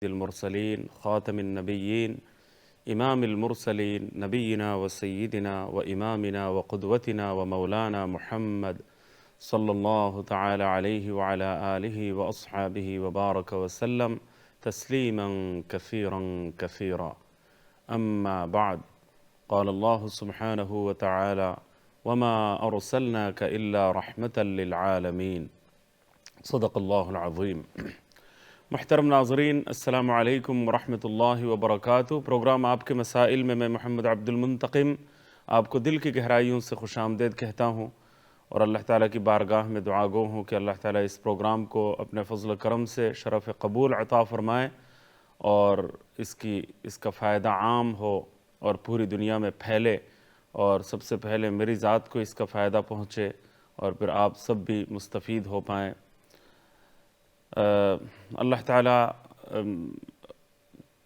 المرسلين خاتم النبيين إمام المرسلين نبينا وسيدنا وإمامنا وقدوتنا ومولانا محمد صلى الله تعالى عليه وعلى آله وأصحابه وبارك وسلم تسليما كثيرا كثيرا. أما بعد، قال الله سبحانه وتعالى: وما أرسلناك إلا رحمة للعالمين. صدق اللہ العظیم. محترم ناظرین، السلام علیکم ورحمۃ اللہ وبرکاتہ. پروگرام آپ کے مسائل میں محمد عبد المنتقم آپ کو دل کی گہرائیوں سے خوش آمدید کہتا ہوں، اور اللہ تعالیٰ کی بارگاہ میں دعا گو ہوں کہ اللہ تعالیٰ اس پروگرام کو اپنے فضل و کرم سے شرف قبول عطا فرمائے اور اس کا فائدہ عام ہو اور پوری دنیا میں پھیلے، اور سب سے پہلے میری ذات کو اس کا فائدہ پہنچے اور پھر آپ سب بھی مستفید ہو پائیں. اللہ تعالیٰ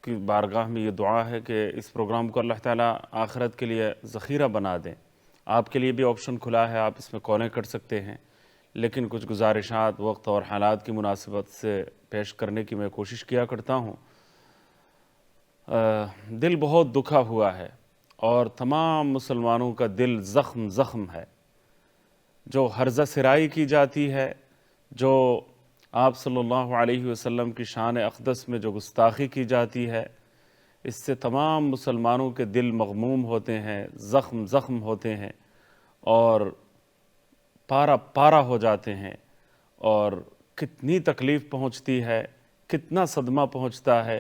کی بارگاہ میں یہ دعا ہے کہ اس پروگرام کو اللہ تعالیٰ آخرت کے لیے ذخیرہ بنا دیں. آپ کے لیے بھی آپشن کھلا ہے، آپ اس میں کالیں کر سکتے ہیں، لیکن کچھ گزارشات وقت اور حالات کی مناسبت سے پیش کرنے کی میں کوشش کیا کرتا ہوں. دل بہت دکھا ہوا ہے اور تمام مسلمانوں کا دل زخم ہے. جو ہرزہ سرائی کی جاتی ہے، جو آپ صلی اللہ علیہ وسلم کی شان اقدس میں جو گستاخی کی جاتی ہے، اس سے تمام مسلمانوں کے دل مغموم ہوتے ہیں، زخم ہوتے ہیں اور پارا ہو جاتے ہیں، اور کتنی تکلیف پہنچتی ہے، کتنا صدمہ پہنچتا ہے،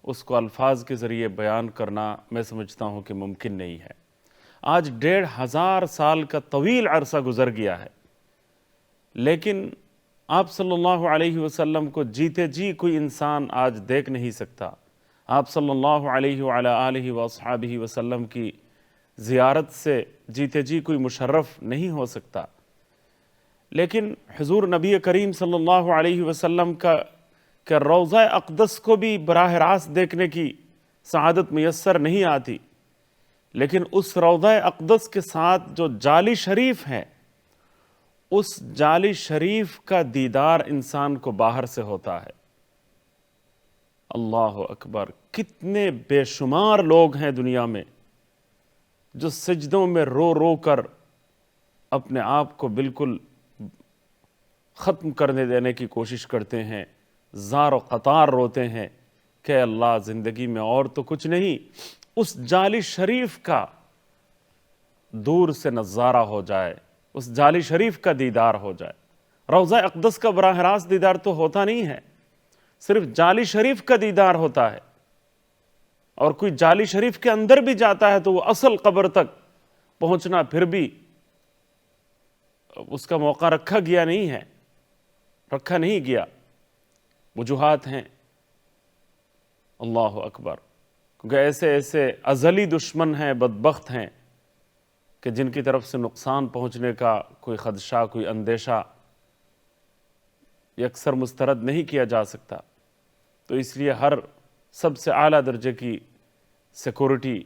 اس کو الفاظ کے ذریعے بیان کرنا میں سمجھتا ہوں کہ ممکن نہیں ہے. آج 1500 سال کا طویل عرصہ گزر گیا ہے، لیکن آپ صلی اللہ علیہ وسلم کو جیتے جی کوئی انسان آج دیکھ نہیں سکتا. آپ صلی اللہ علیہ وعلی آلہ واصحابہ وسلم کی زیارت سے جیتے جی کوئی مشرف نہیں ہو سکتا. لیکن حضور نبی کریم صلی اللہ علیہ وسلم کا روضہ اقدس کو بھی براہ راست دیکھنے کی سعادت میسر نہیں آتی، لیکن اس روضہ اقدس کے ساتھ جو جالی شریف ہے، اس جالی شریف کا دیدار انسان کو باہر سے ہوتا ہے. اللہ اکبر! کتنے بے شمار لوگ ہیں دنیا میں جو سجدوں میں رو کر اپنے آپ کو بالکل ختم کرنے دینے کی کوشش کرتے ہیں، زار و قطار روتے ہیں کہ اللہ زندگی میں اور تو کچھ نہیں، اس جالی شریف کا دور سے نظارہ ہو جائے، اس جالی شریف کا دیدار ہو جائے. روضہ اقدس کا براہ راست دیدار تو ہوتا نہیں ہے، صرف جالی شریف کا دیدار ہوتا ہے. اور کوئی جالی شریف کے اندر بھی جاتا ہے تو وہ اصل قبر تک پہنچنا پھر بھی اس کا موقع رکھا نہیں گیا. وجوہات ہیں. اللہ اکبر! کیونکہ ایسے ازلی دشمن ہیں، بدبخت ہیں کہ جن کی طرف سے نقصان پہنچنے کا کوئی خدشہ، کوئی اندیشہ یکسر مسترد نہیں کیا جا سکتا. تو اس لیے سب سے اعلیٰ درجے کی سیکورٹی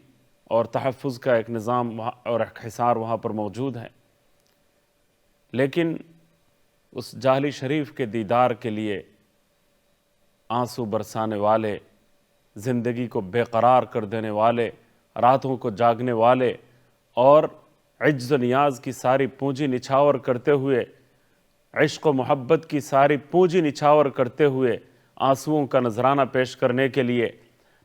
اور تحفظ کا ایک نظام اور ایک حصار وہاں پر موجود ہے. لیکن اس جالی شریف کے دیدار کے لیے آنسو برسانے والے، زندگی کو بے قرار کر دینے والے، راتوں کو جاگنے والے اور عجز و نیاز کی ساری پونجی نچھاور کرتے ہوئے، عشق و محبت کی ساری پونجی نچھاور کرتے ہوئے آنسوؤں کا نذرانہ پیش کرنے کے لیے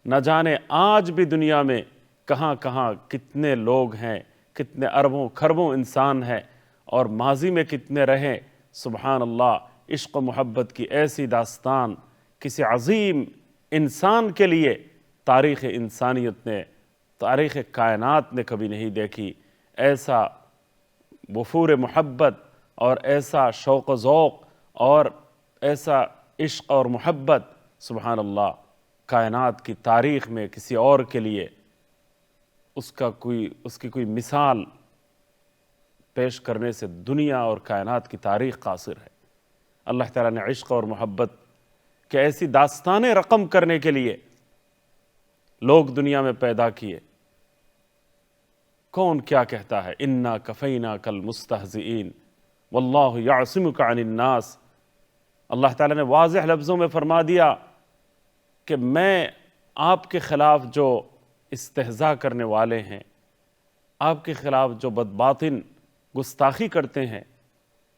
نہ جانے آج بھی دنیا میں کہاں کتنے لوگ ہیں، کتنے اربوں کھربوں انسان ہیں، اور ماضی میں کتنے رہے. سبحان اللہ! عشق و محبت کی ایسی داستان کسی عظیم انسان کے لیے تاریخ انسانیت نے، تاریخ کائنات نے کبھی نہیں دیکھی. ایسا وفور محبت اور ایسا شوق و ذوق اور ایسا عشق اور محبت، سبحان اللہ، کائنات کی تاریخ میں کسی اور کے لیے اس کی کوئی مثال پیش کرنے سے دنیا اور کائنات کی تاریخ قاصر ہے. اللہ تعالیٰ نے عشق اور محبت کہ ایسی داستانیں رقم کرنے کے لیے لوگ دنیا میں پیدا کیے. کون کیا کہتا ہے؟ اِنَّا كَفَيْنَاكَ الْمُسْتَهْزِئِينَ وَاللَّهُ يَعْصِمُكَ عَنِ النَّاسِ. اللہ تعالیٰ نے واضح لفظوں میں فرما دیا کہ میں آپ کے خلاف جو استہزاء کرنے والے ہیں، آپ کے خلاف جو بدباطن گستاخی کرتے ہیں،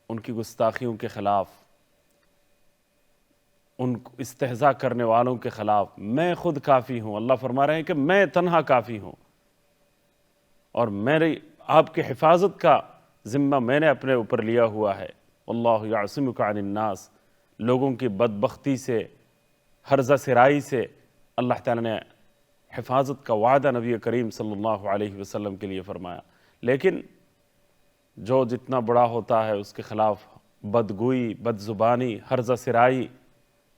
ان کی گستاخیوں کے خلاف، ان استہزاء کرنے والوں کے خلاف میں خود کافی ہوں۔ اللہ فرما رہے ہیں کہ میں تنہا کافی ہوں، اور میری آپ کی حفاظت کا ذمہ میں نے اپنے اوپر لیا ہوا ہے۔ واللہ یعصمک عن الناس، لوگوں کی بدبختی سے، ہرزہ سرائی سے اللہ تعالیٰ نے حفاظت کا وعدہ نبی کریم صلی اللہ علیہ وسلم کے لیے فرمایا۔ لیکن جو جتنا بڑا ہوتا ہے اس کے خلاف بدگوئی، بد زبانی، ہرزہ سرائی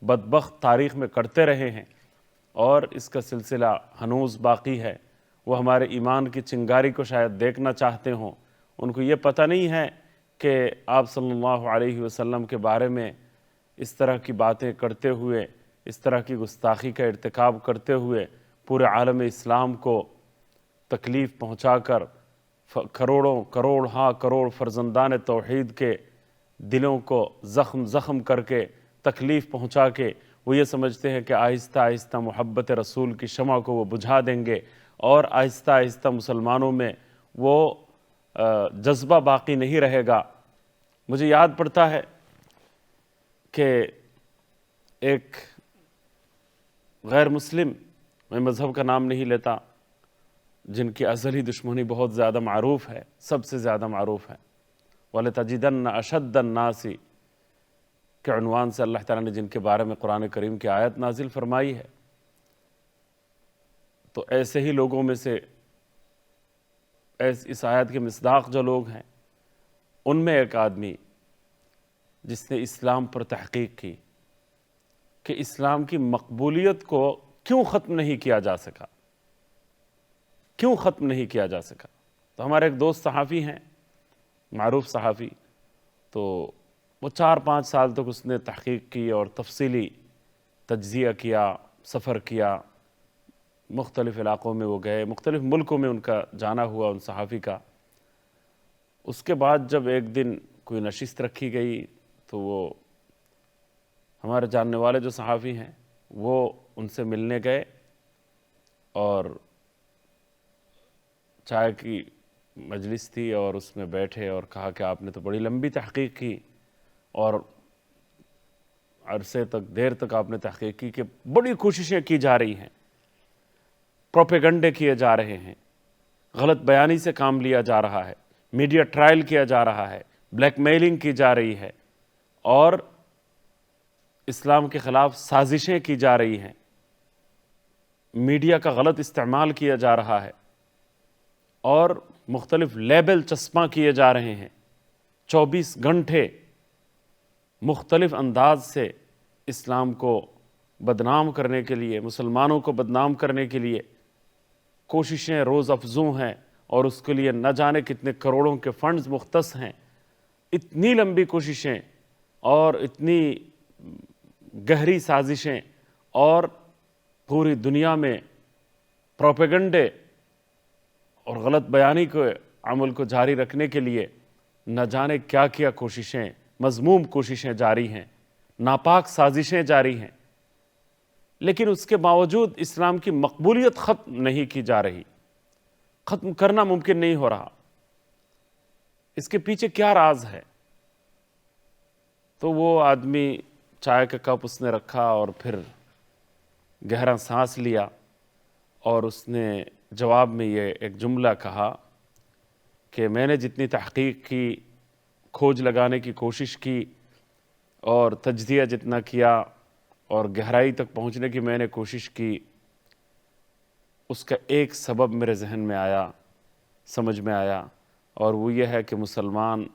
بدبخت تاریخ میں کرتے رہے ہیں، اور اس کا سلسلہ ہنوز باقی ہے۔ وہ ہمارے ایمان کی چنگاری کو شاید دیکھنا چاہتے ہوں، ان کو یہ پتہ نہیں ہے کہ آپ صلی اللہ علیہ وسلم کے بارے میں اس طرح کی باتیں کرتے ہوئے، اس طرح کی گستاخی کا ارتکاب کرتے ہوئے پورے عالم اسلام کو تکلیف پہنچا کر کروڑ فرزندان توحید کے دلوں کو زخم کر کے، تکلیف پہنچا کے، وہ یہ سمجھتے ہیں کہ آہستہ آہستہ محبت رسول کی شمع کو وہ بجھا دیں گے، اور آہستہ آہستہ مسلمانوں میں وہ جذبہ باقی نہیں رہے گا۔ مجھے یاد پڑتا ہے کہ ایک غیر مسلم، میں مذہب کا نام نہیں لیتا، جن کی ازلی دشمنی بہت زیادہ معروف ہے، سب سے زیادہ معروف ہے، وَلَتَجِدَنَّ أَشَدَّ النَّاسِ کے عنوان سے اللہ تعالیٰ نے جن کے بارے میں قرآن کریم کی آیت نازل فرمائی ہے، تو ایسے ہی لوگوں میں سے اس آیت کے مصداق جو لوگ ہیں، ان میں ایک آدمی جس نے اسلام پر تحقیق کی کہ اسلام کی مقبولیت کو کیوں ختم نہیں کیا جا سکا، کیوں ختم نہیں کیا جا سکا۔ تو ہمارے ایک دوست صحافی ہیں، معروف صحافی، تو وہ 4-5 سال تک اس نے تحقیق کی اور تفصیلی تجزیہ کیا، سفر کیا، مختلف علاقوں میں وہ گئے، مختلف ملکوں میں ان کا جانا ہوا ان صحافی کا۔ اس کے بعد جب ایک دن کوئی نشست رکھی گئی تو وہ ہمارے جاننے والے جو صحافی ہیں وہ ان سے ملنے گئے، اور چائے کی مجلس تھی اور اس میں بیٹھے اور کہا کہ آپ نے تو بڑی لمبی تحقیق کی، اور عرصے تک، دیر تک آپ نے تحقیق کی، کہ بڑی کوششیں کی جا رہی ہیں، پروپیگنڈے کیے جا رہے ہیں، غلط بیانی سے کام لیا جا رہا ہے، میڈیا ٹرائل کیا جا رہا ہے، بلیک میلنگ کی جا رہی ہے، اور اسلام کے خلاف سازشیں کی جا رہی ہیں، میڈیا کا غلط استعمال کیا جا رہا ہے، اور مختلف لیبل چسپاں کیے جا رہے ہیں۔ 24 گھنٹے مختلف انداز سے اسلام کو بدنام کرنے کے لیے، مسلمانوں کو بدنام کرنے کے لیے کوششیں روز افزوں ہیں، اور اس کے لیے نہ جانے کتنے کروڑوں کے فنڈز مختص ہیں۔ اتنی لمبی کوششیں اور اتنی گہری سازشیں، اور پوری دنیا میں پروپیگنڈے اور غلط بیانی کے عمل کو جاری رکھنے کے لیے نہ جانے کیا کیا کوششیں، مذموم کوششیں جاری ہیں، ناپاک سازشیں جاری ہیں، لیکن اس کے باوجود اسلام کی مقبولیت ختم نہیں کی جا رہی، ختم کرنا ممکن نہیں ہو رہا۔ اس کے پیچھے کیا راز ہے؟ تو وہ آدمی چائے کا کپ اس نے رکھا اور پھر گہرا سانس لیا، اور اس نے جواب میں یہ ایک جملہ کہا کہ میں نے جتنی تحقیق کی، کھوج لگانے کی کوشش کی، اور تجزیہ جتنا کیا، اور گہرائی تک پہنچنے کی میں نے کوشش کی، اس کا ایک سبب میرے ذہن میں آیا، سمجھ میں آیا، اور وہ یہ ہے کہ مسلمان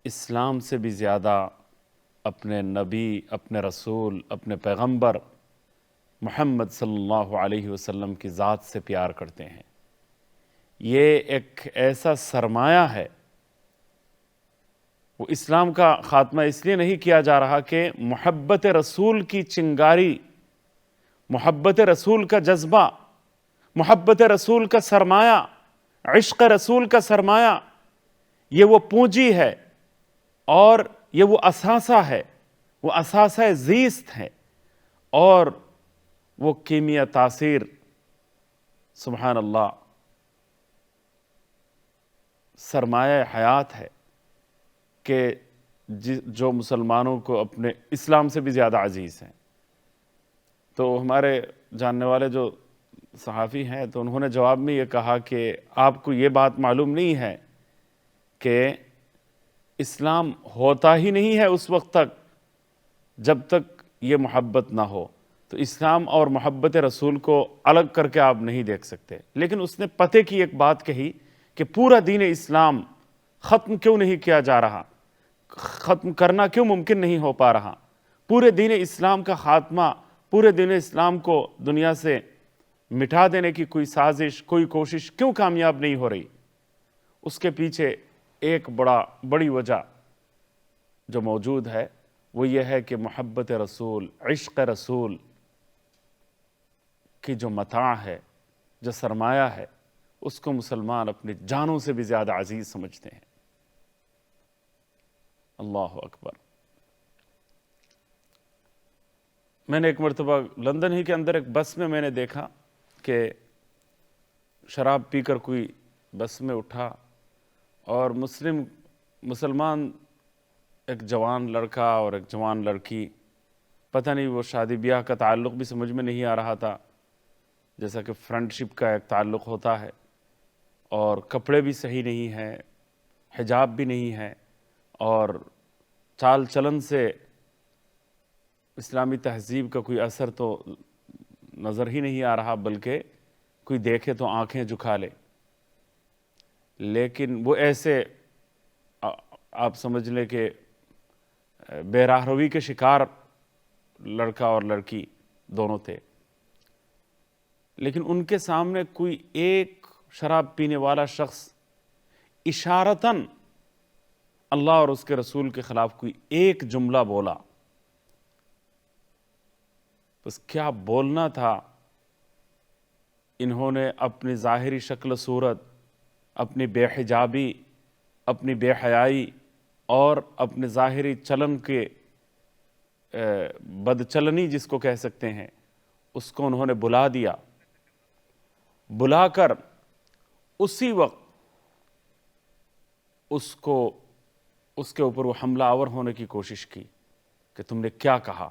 اسلام سے بھی زیادہ اپنے نبی، اپنے رسول، اپنے پیغمبر محمد صلی اللہ علیہ وسلم کی ذات سے پیار کرتے ہیں۔ یہ ایک ایسا سرمایہ ہے۔ وہ اسلام کا خاتمہ اس لیے نہیں کیا جا رہا کہ محبت رسول کی چنگاری، محبت رسول کا جذبہ، محبت رسول کا سرمایہ، عشق رسول کا سرمایہ، یہ وہ پونجی ہے، اور یہ وہ اثاثہ ہے، وہ اثاثہ زیست ہے، اور وہ کیمیا تاثیر سبحان اللہ سرمایہ حیات ہے کہ جو مسلمانوں کو اپنے اسلام سے بھی زیادہ عزیز ہیں۔ تو ہمارے جاننے والے جو صحافی ہیں تو انہوں نے جواب میں یہ کہا کہ آپ کو یہ بات معلوم نہیں ہے کہ اسلام ہوتا ہی نہیں ہے اس وقت تک جب تک یہ محبت نہ ہو، تو اسلام اور محبت رسول کو الگ کر کے آپ نہیں دیکھ سکتے۔ لیکن اس نے پتے کی ایک بات کہی کہ پورا دین اسلام ختم کیوں نہیں کیا جا رہا، ختم کرنا کیوں ممکن نہیں ہو پا رہا، پورے دین اسلام کا خاتمہ، پورے دین اسلام کو دنیا سے مٹا دینے کی کوئی سازش، کوئی کوشش کیوں کامیاب نہیں ہو رہی؟ اس کے پیچھے ایک بڑی وجہ جو موجود ہے وہ یہ ہے کہ محبت رسول، عشق رسول کی جو متاع ہے، جو سرمایہ ہے، اس کو مسلمان اپنی جانوں سے بھی زیادہ عزیز سمجھتے ہیں۔ اللہ اکبر۔ میں نے ایک مرتبہ لندن ہی کے اندر ایک بس میں نے دیکھا کہ شراب پی کر کوئی بس میں اٹھا اور مسلمان ایک جوان لڑکا اور ایک جوان لڑکی، پتہ نہیں وہ شادی بیاہ کا تعلق بھی سمجھ میں نہیں آ رہا تھا، جیسا کہ فرینڈ شپ کا ایک تعلق ہوتا ہے، اور کپڑے بھی صحیح نہیں ہیں، حجاب بھی نہیں ہے، اور چال چلن سے اسلامی تہذیب کا کوئی اثر تو نظر ہی نہیں آ رہا، بلکہ کوئی دیکھے تو آنکھیں جھکا لے۔ لیکن وہ ایسے آپ سمجھ لیں کہ بے راہ روی کے شکار لڑکا اور لڑکی دونوں تھے، لیکن ان کے سامنے کوئی ایک شراب پینے والا شخص اشارتاً اللہ اور اس کے رسول کے خلاف کوئی ایک جملہ بولا، بس کیا بولنا تھا، انہوں نے اپنی ظاہری شکل صورت، اپنی بے حجابی، اپنی بے حیائی اور اپنے ظاہری چلن کے بدچلنی جس کو کہہ سکتے ہیں، اس کو انہوں نے بلا دیا، بلا کر اسی وقت اس کے اوپر وہ حملہ آور ہونے کی کوشش کی کہ تم نے کیا کہا،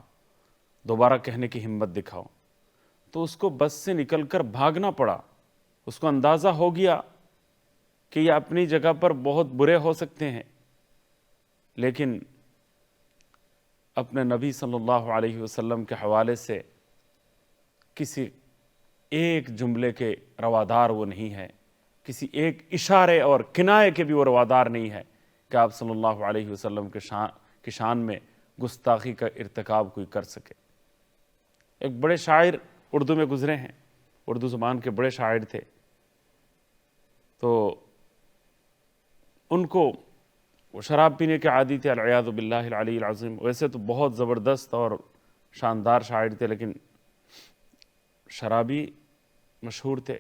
دوبارہ کہنے کی ہمت دکھاؤ۔ تو اس کو بس سے نکل کر بھاگنا پڑا۔ اس کو اندازہ ہو گیا کہ یہ اپنی جگہ پر بہت برے ہو سکتے ہیں، لیکن اپنے نبی صلی اللہ علیہ وسلم کے حوالے سے کسی ایک جملے کے روادار وہ نہیں ہے، کسی ایک اشارے اور کنایے کے بھی وہ روادار نہیں ہے کہ آپ صلی اللہ علیہ وسلم کے شان میں گستاخی کا ارتکاب کوئی کر سکے۔ ایک بڑے شاعر اردو میں گزرے ہیں، اردو زبان کے بڑے شاعر تھے، تو ان کو وہ شراب پینے کے عادی تھے، العیاذ باللہ العلی العظیم۔ ویسے تو بہت زبردست اور شاندار شاعر تھے، لیکن شرابی مشہور تھے۔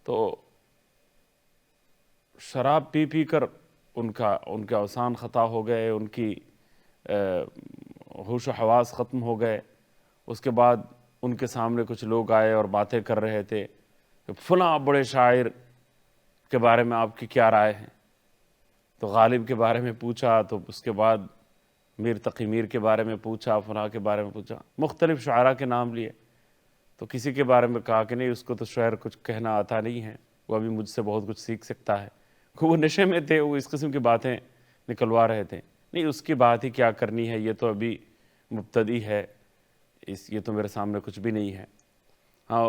تو شراب پی کر ان کے اوسان خطا ہو گئے، ان کی ہوش و حواس ختم ہو گئے۔ اس کے بعد ان کے سامنے کچھ لوگ آئے اور باتیں کر رہے تھے کہ فلاں بڑے شاعر کے بارے میں آپ کی کیا رائے ہے؟ تو غالب کے بارے میں پوچھا، تو اس کے بعد میر تقی میر کے بارے میں پوچھا، فلاں کے بارے میں پوچھا، مختلف شعراء کے نام لیے۔ تو کسی کے بارے میں کہا کہ نہیں، اس کو تو شعر کچھ کہنا آتا نہیں ہے، وہ ابھی مجھ سے بہت کچھ سیکھ سکتا ہے۔ وہ نشے میں تھے، وہ اس قسم کی باتیں نکلوا رہے تھے۔ نہیں، اس کی بات ہی کیا کرنی ہے، یہ تو ابھی مبتدی ہے، یہ تو میرے سامنے کچھ بھی نہیں ہے۔ ہاں،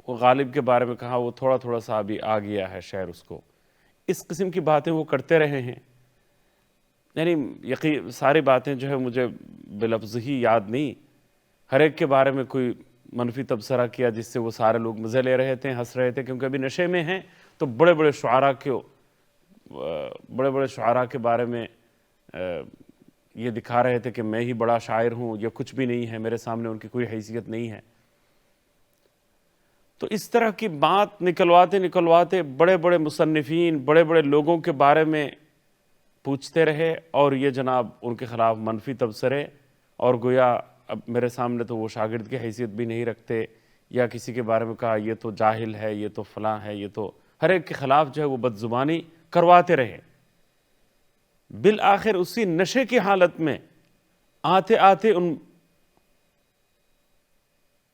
وہ غالب کے بارے میں کہا، وہ تھوڑا سا ابھی آ گیا ہے شعر اس کو۔ اس قسم کی باتیں وہ کرتے رہے ہیں۔ یعنی ساری باتیں جو ہے مجھے بلفظ ہی یاد نہیں، ہر ایک کے بارے میں کوئی منفی تبصرہ کیا جس سے وہ سارے لوگ مزے لے رہے تھے، ہنس رہے تھے، کیونکہ ابھی نشے میں ہیں۔ تو بڑے بڑے شعراء کے بارے میں یہ دکھا رہے تھے کہ میں ہی بڑا شاعر ہوں، یہ کچھ بھی نہیں ہے، میرے سامنے ان کی کوئی حیثیت نہیں ہے۔ تو اس طرح کی بات نکلواتے بڑے بڑے مصنفین، بڑے بڑے لوگوں کے بارے میں پوچھتے رہے، اور یہ جناب ان کے خلاف منفی تبصرے، اور گویا اب میرے سامنے تو وہ شاگرد کی حیثیت بھی نہیں رکھتے، یا کسی کے بارے میں کہا یہ تو جاہل ہے، یہ تو فلاں ہے، یہ تو ہر ایک کے خلاف جو ہے وہ بدزبانی کرواتے رہے۔ بالآخر اسی نشے کی حالت میں آتے آتے ان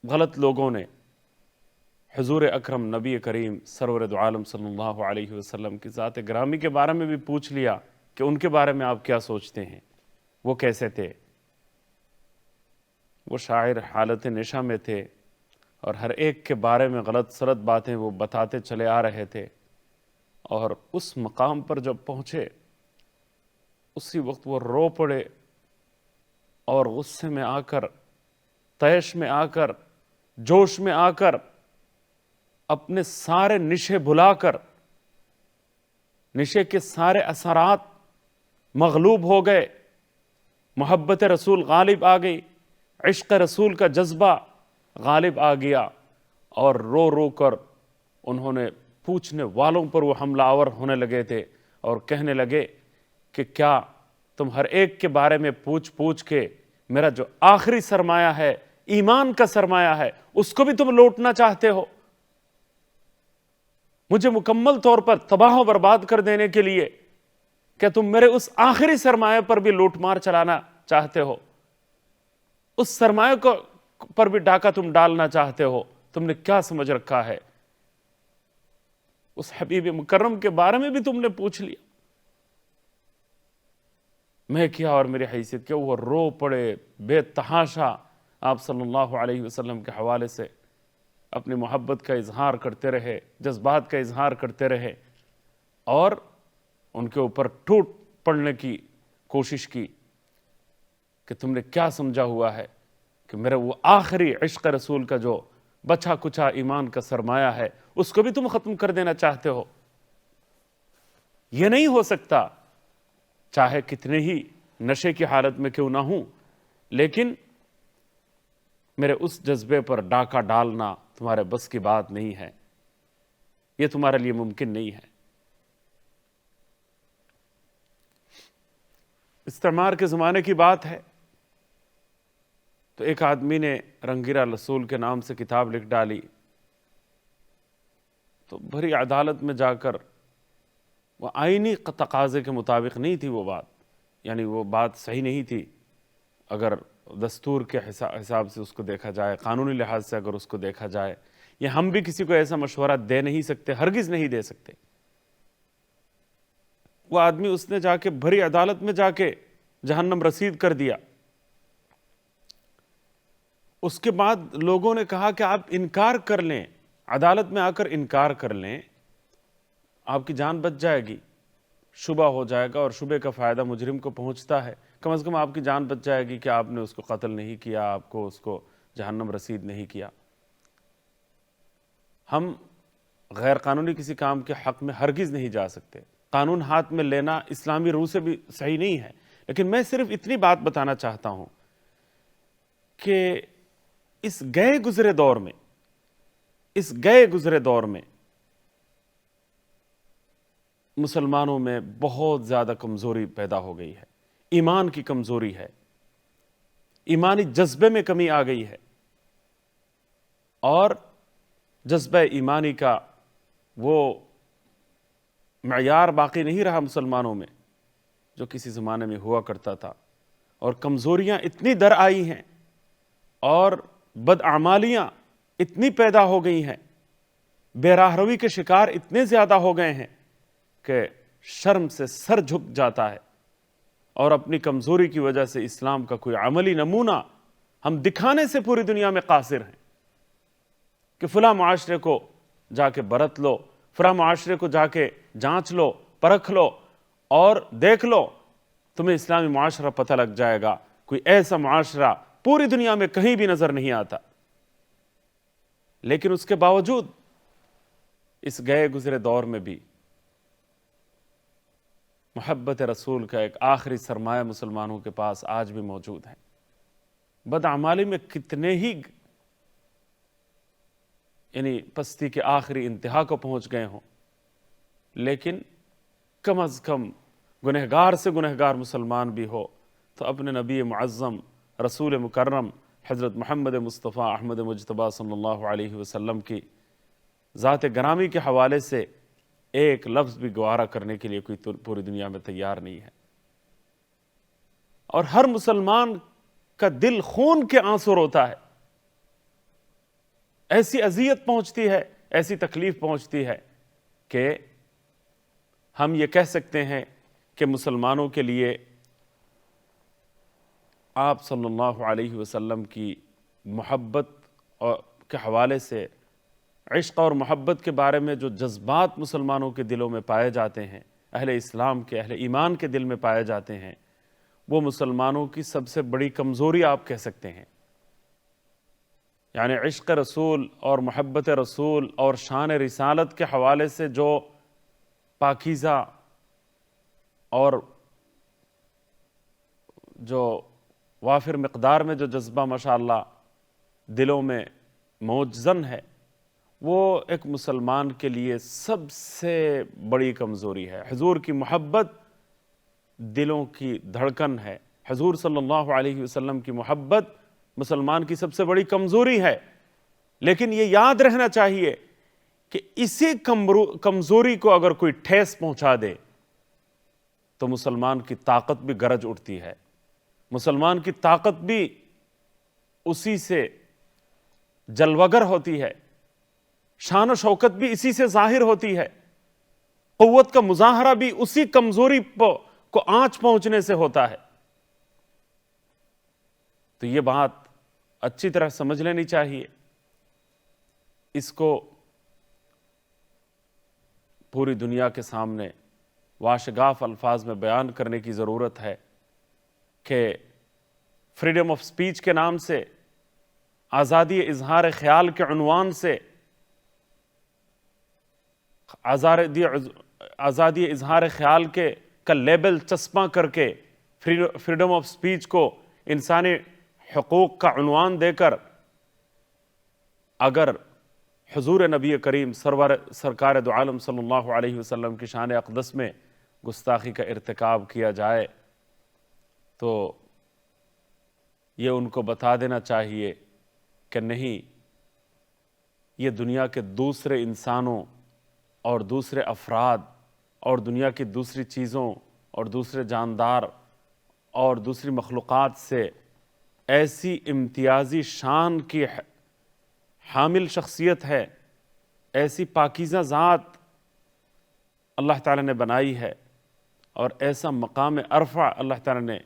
غلط لوگوں نے حضور اکرم نبی کریم سرور دو عالم صلی اللہ علیہ وسلم کی ذات گرامی کے بارے میں بھی پوچھ لیا کہ ان کے بارے میں آپ کیا سوچتے ہیں، وہ کیسے تھے۔ وہ شاعر حالت نشہ میں تھے اور ہر ایک کے بارے میں غلط سلط باتیں وہ بتاتے چلے آ رہے تھے، اور اس مقام پر جب پہنچے اسی وقت وہ رو پڑے اور غصے میں آ کر، طیش میں آ کر، جوش میں آ کر، اپنے سارے نشے بھلا کر، نشے کے سارے اثرات مغلوب ہو گئے، محبت رسول غالب آ گئی، عشق رسول کا جذبہ غالب آ گیا، اور رو رو کر انہوں نے پوچھنے والوں پر وہ حملہ آور ہونے لگے تھے اور کہنے لگے کہ کیا تم ہر ایک کے بارے میں پوچھ پوچھ کے میرا جو آخری سرمایہ ہے، ایمان کا سرمایہ ہے، اس کو بھی تم لوٹنا چاہتے ہو؟ مجھے مکمل طور پر تباہ و برباد کر دینے کے لیے کیا تم میرے اس آخری سرمایہ پر بھی لوٹ مار چلانا چاہتے ہو؟ اس سرمایہ کو پر بھی ڈاکہ تم ڈالنا چاہتے ہو؟ تم نے کیا سمجھ رکھا ہے؟ اس حبیب مکرم کے بارے میں بھی تم نے پوچھ لیا؟ میں کیا اور میری حیثیت کیا؟ وہ رو پڑے بے تحاشا، آپ صلی اللہ علیہ وسلم کے حوالے سے اپنی محبت کا اظہار کرتے رہے، جذبات کا اظہار کرتے رہے، اور ان کے اوپر ٹوٹ پڑنے کی کوشش کی کہ تم نے کیا سمجھا ہوا ہے کہ میرا وہ آخری عشق رسول کا جو بچا کچا ایمان کا سرمایہ ہے اس کو بھی تم ختم کر دینا چاہتے ہو؟ یہ نہیں ہو سکتا، چاہے کتنے ہی نشے کی حالت میں کیوں نہ ہوں، لیکن میرے اس جذبے پر ڈاکہ ڈالنا تمہارے بس کی بات نہیں ہے، یہ تمہارے لیے ممکن نہیں ہے۔ استعمار کے زمانے کی بات ہے، تو ایک آدمی نے رنگیرہ رسول کے نام سے کتاب لکھ ڈالی، تو بھری عدالت میں جا کر، وہ آئینی تقاضے کے مطابق نہیں تھی وہ بات، یعنی وہ بات صحیح نہیں تھی اگر دستور کے حساب سے اس کو دیکھا جائے، قانونی لحاظ سے اگر اس کو دیکھا جائے، یہ ہم بھی کسی کو ایسا مشورہ دے نہیں سکتے، ہرگز نہیں دے سکتے۔ وہ آدمی اس نے جا کے بھری عدالت میں جا کے جہنم رسید کر دیا۔ اس کے بعد لوگوں نے کہا کہ آپ انکار کر لیں، عدالت میں آ کر انکار کر لیں، آپ کی جان بچ جائے گی، شبہ ہو جائے گا، اور شبہ کا فائدہ مجرم کو پہنچتا ہے، کم از کم آپ کی جان بچ جائے گی کہ آپ نے اس کو قتل نہیں کیا، آپ کو اس کو جہنم رسید نہیں کیا۔ ہم غیر قانونی کسی کام کے حق میں ہرگز نہیں جا سکتے، قانون ہاتھ میں لینا اسلامی روح سے بھی صحیح نہیں ہے، لیکن میں صرف اتنی بات بتانا چاہتا ہوں کہ اس گئے گزرے دور میں مسلمانوں میں بہت زیادہ کمزوری پیدا ہو گئی ہے، ایمان کی کمزوری ہے، ایمانی جذبے میں کمی آ گئی ہے، اور جذبہ ایمانی کا وہ معیار باقی نہیں رہا مسلمانوں میں جو کسی زمانے میں ہوا کرتا تھا، اور کمزوریاں اتنی در آئی ہیں اور بدعمالیاں اتنی پیدا ہو گئی ہیں، بے راہ روی کے شکار اتنے زیادہ ہو گئے ہیں کہ شرم سے سر جھک جاتا ہے، اور اپنی کمزوری کی وجہ سے اسلام کا کوئی عملی نمونہ ہم دکھانے سے پوری دنیا میں قاصر ہیں کہ فلاں معاشرے کو جا کے برت لو، فلاں معاشرے کو جا کے جانچ لو، پرکھ لو اور دیکھ لو، تمہیں اسلامی معاشرہ پتہ لگ جائے گا۔ کوئی ایسا معاشرہ پوری دنیا میں کہیں بھی نظر نہیں آتا، لیکن اس کے باوجود اس گئے گزرے دور میں بھی محبت رسول کا ایک آخری سرمایہ مسلمانوں کے پاس آج بھی موجود ہے۔ بدعمالی میں کتنے ہی یعنی پستی کے آخری انتہا کو پہنچ گئے ہوں، لیکن کم از کم گنہگار سے گنہگار مسلمان بھی ہو تو اپنے نبی معظم رسول مکرم حضرت محمد مصطفیٰ احمد مجتبیٰ صلی اللہ علیہ وسلم کی ذات گرامی کے حوالے سے ایک لفظ بھی گوارا کرنے کے لیے کوئی پوری دنیا میں تیار نہیں ہے، اور ہر مسلمان کا دل خون کے آنسو روتا ہے، ایسی اذیت پہنچتی ہے، ایسی تکلیف پہنچتی ہے کہ ہم یہ کہہ سکتے ہیں کہ مسلمانوں کے لیے آپ صلی اللہ علیہ وسلم کی محبت کے حوالے سے، عشق اور محبت کے بارے میں جو جذبات مسلمانوں کے دلوں میں پائے جاتے ہیں، اہل اسلام کے، اہل ایمان کے دل میں پائے جاتے ہیں، وہ مسلمانوں کی سب سے بڑی کمزوری آپ کہہ سکتے ہیں۔ یعنی عشق رسول اور محبت رسول اور شان رسالت کے حوالے سے جو پاکیزہ اور جو وافر مقدار میں جو جذبہ ماشاءاللہ دلوں میں موجزن ہے، وہ ایک مسلمان کے لیے سب سے بڑی کمزوری ہے۔ حضور کی محبت دلوں کی دھڑکن ہے، حضور صلی اللہ علیہ وسلم کی محبت مسلمان کی سب سے بڑی کمزوری ہے، لیکن یہ یاد رہنا چاہیے کہ اسی کمزوری کو اگر کوئی ٹھیس پہنچا دے تو مسلمان کی طاقت بھی گرج اٹھتی ہے، مسلمان کی طاقت بھی اسی سے جلوگر ہوتی ہے، شان و شوکت بھی اسی سے ظاہر ہوتی ہے، قوت کا مظاہرہ بھی اسی کمزوری کو آنچ پہنچنے سے ہوتا ہے۔ تو یہ بات اچھی طرح سمجھ لینی چاہیے، اس کو پوری دنیا کے سامنے واشگاف الفاظ میں بیان کرنے کی ضرورت ہے کہ فریڈم آف سپیچ کے نام سے، آزادی اظہار خیال کے عنوان سے، آزادی اظہار خیال کا لیبل چسپاں کر کے فریڈم آف سپیچ کو انسانی حقوق کا عنوان دے کر اگر حضور نبی کریم سرکار دو عالم صلی اللہ علیہ وسلم کی شان اقدس میں گستاخی کا ارتکاب کیا جائے تو یہ ان کو بتا دینا چاہیے کہ نہیں، یہ دنیا کے دوسرے انسانوں اور دوسرے افراد اور دنیا کی دوسری چیزوں اور دوسرے جاندار اور دوسری مخلوقات سے ایسی امتیازی شان کی حامل شخصیت ہے، ایسی پاکیزہ ذات اللہ تعالیٰ نے بنائی ہے، اور ایسا مقام عرفہ اللہ تعالیٰ نے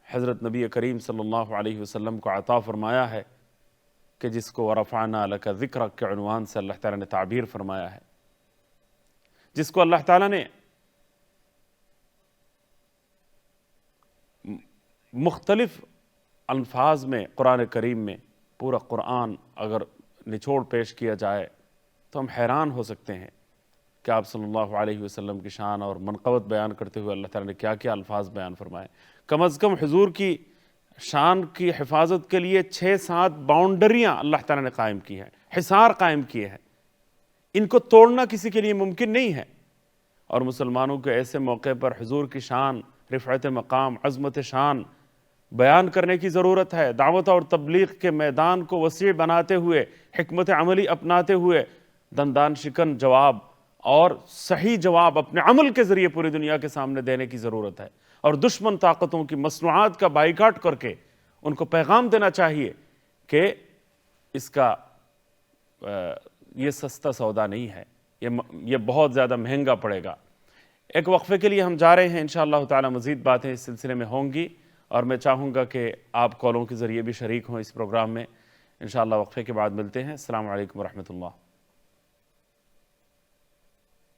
حضرت نبی کریم صلی اللہ علیہ وسلم کو عطا فرمایا ہے کہ جس کو وَرَفَعْنَا لَكَ ذِكْرَكَ کے عنوان سے اللہ تعالیٰ نے تعبیر فرمایا ہے، جس کو اللہ تعالیٰ نے مختلف الفاظ میں قرآن کریم میں، پورا قرآن اگر نچوڑ پیش کیا جائے تو ہم حیران ہو سکتے ہیں کہ آپ صلی اللہ علیہ وسلم کی شان اور منقبت بیان کرتے ہوئے اللہ تعالیٰ نے کیا کیا الفاظ بیان فرمائے۔ کم از کم حضور کی شان کی حفاظت کے لیے 6-7 باؤنڈریاں اللہ تعالیٰ نے قائم کی ہیں، حصار قائم کیے ہیں، ان کو توڑنا کسی کے لیے ممکن نہیں ہے، اور مسلمانوں کے ایسے موقع پر حضور کی شان، رفعت مقام، عظمت شان بیان کرنے کی ضرورت ہے، دعوت اور تبلیغ کے میدان کو وسیع بناتے ہوئے، حکمت عملی اپناتے ہوئے دندان شکن جواب اور صحیح جواب اپنے عمل کے ذریعے پوری دنیا کے سامنے دینے کی ضرورت ہے، اور دشمن طاقتوں کی مصنوعات کا بائیکاٹ کر کے ان کو پیغام دینا چاہیے کہ اس کا یہ سستا سودا نہیں ہے، یہ بہت زیادہ مہنگا پڑے گا۔ ایک وقفے کے لیے ہم جا رہے ہیں، انشاءاللہ تعالی مزید باتیں اس سلسلے میں ہوں گی، اور میں چاہوں گا کہ آپ کالوں کے ذریعے بھی شریک ہوں اس پروگرام میں۔ انشاءاللہ وقفے کے بعد ملتے ہیں۔ السلام علیکم ورحمۃ اللہ۔